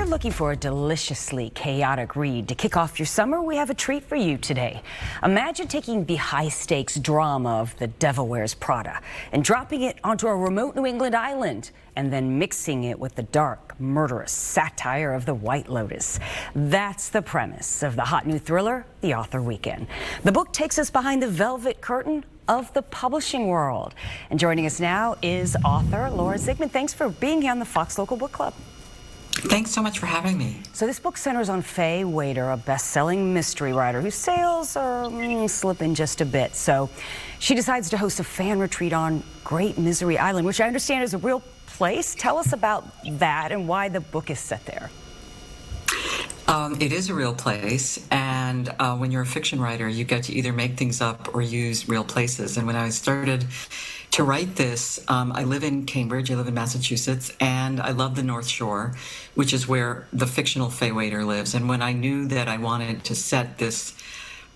looking for a deliciously chaotic read to kick off your summer, we have a treat for you today. Imagine taking the high-stakes drama of The Devil Wears Prada and dropping it onto a remote New England island and then mixing it with the dark, murderous satire of the White Lotus. That's the premise of the hot new thriller, The Author Weekend. The book takes us behind the velvet curtain of the publishing world. And joining us now is author Laura Zigman. Thanks for being here on the Fox Local Book Club. Thanks so much for having me. So this book centers on Faye Waiter, a best-selling mystery writer whose sales are slipping just a bit. So she decides to host a fan retreat on Great Misery Island, which I understand is a real place. Tell us about that and why the book is set there. It is a real place, and when you're a fiction writer, you get to either make things up or use real places. And when I started to write this, I live in Cambridge, I live in Massachusetts, and I love the North Shore, which is where the fictional Faye Waiter lives. And when I knew that I wanted to set this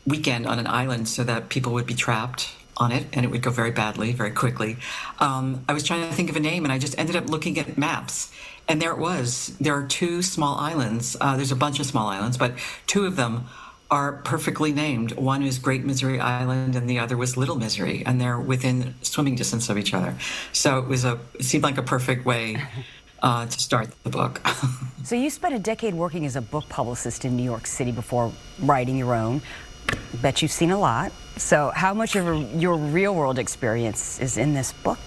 weekend on an island so that people would be trapped on it and it would go very badly, very quickly, I was trying to think of a name, and I just ended up looking at maps. And there it was. There are two small islands. There's a bunch of small islands, but two of them are perfectly named. One is Great Misery Island, and the other was Little Misery, and they're within swimming distance of each other. So it seemed like a perfect way to start the book. So you spent a decade working as a book publicist in New York City before writing your own. Bet you've seen a lot. So how much of your real-world experience is in this book?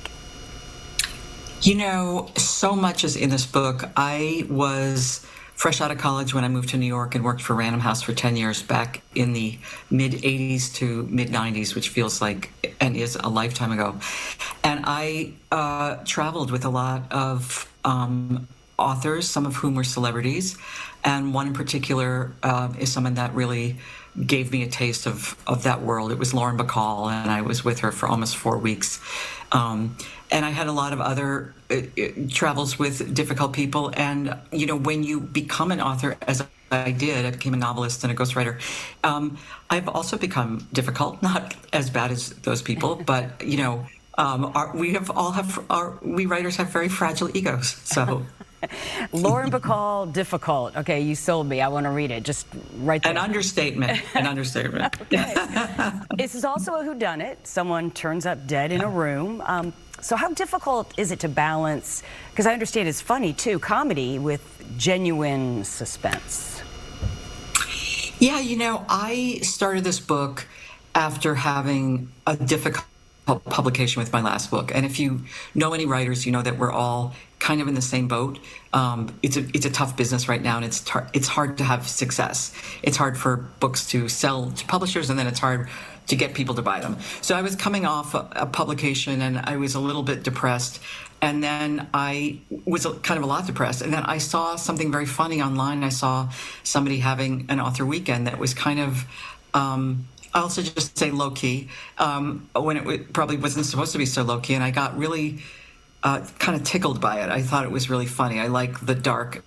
You know, so much is in this book. I was fresh out of college when I moved to New York and worked for Random House for 10 years back in the mid-'80s to mid-'90s, which feels like and is a lifetime ago. And I traveled with a lot of authors, some of whom were celebrities. And one in particular is someone that really gave me a taste of that world. It was Lauren Bacall, and I was with her for almost 4 weeks. And I had a lot of other travels with difficult people. And, you know, when you become an author, as I did, I became a novelist and a ghostwriter, I've also become difficult, not as bad as those people, but, you know, we writers have very fragile egos, so. Lauren Bacall, difficult. Okay, you sold me. I want to read it. Just right there. An understatement. An understatement. Okay. This is also a whodunit. Someone turns up dead in a room. So how difficult is it to balance, because I understand it's funny too, comedy with genuine suspense? Yeah, you know, I started this book after having a difficult publication with my last book. And if you know any writers, you know that we're all kind of in the same boat. It's a tough business right now, and it's hard to have success. It's hard for books to sell to publishers, and then it's hard to get people to buy them. So I was coming off a publication, and I was a little bit depressed. And then I was kind of a lot depressed. And then I saw something very funny online. I saw somebody having an author weekend that was kind of, I'll also just say low-key, when it probably wasn't supposed to be so low-key. And I got really kind of tickled by it. I thought it was really funny. I like the dark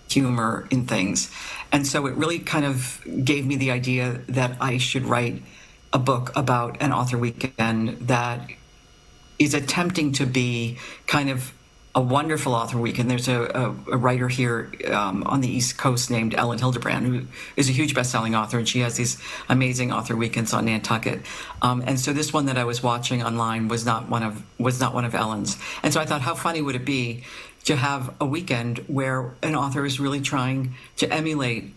humor in things. And so it really kind of gave me the idea that I should write a book about an author weekend that is attempting to be kind of a wonderful author weekend. There's a writer here on the East Coast named Ellen Hildebrand, who is a huge best-selling author, and she has these amazing author weekends on Nantucket. And so this one that I was watching online was not one of Ellen's. And so I thought, how funny would it be to have a weekend where an author is really trying to emulate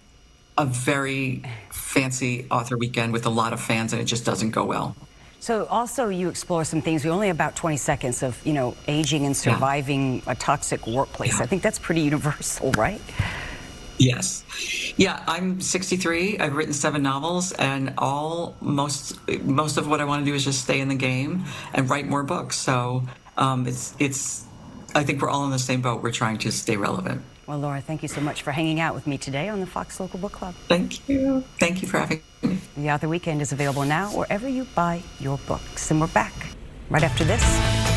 a very fancy author weekend with a lot of fans, and it just doesn't go well. So also you explore some things. We only have about 20 seconds of, you know, aging and surviving a toxic workplace. I think that's pretty universal, right? Yes. Yeah, I'm 63. I've written 7 novels, and most of what I want to do is just stay in the game and write more books. So I think we're all in the same boat. We're trying to stay relevant. Well, Laura, thank you so much for hanging out with me today on the Fox Local Book Club. Thank you. Thank you for having me. The Author Weekend is available now wherever you buy your books. And we're back right after this.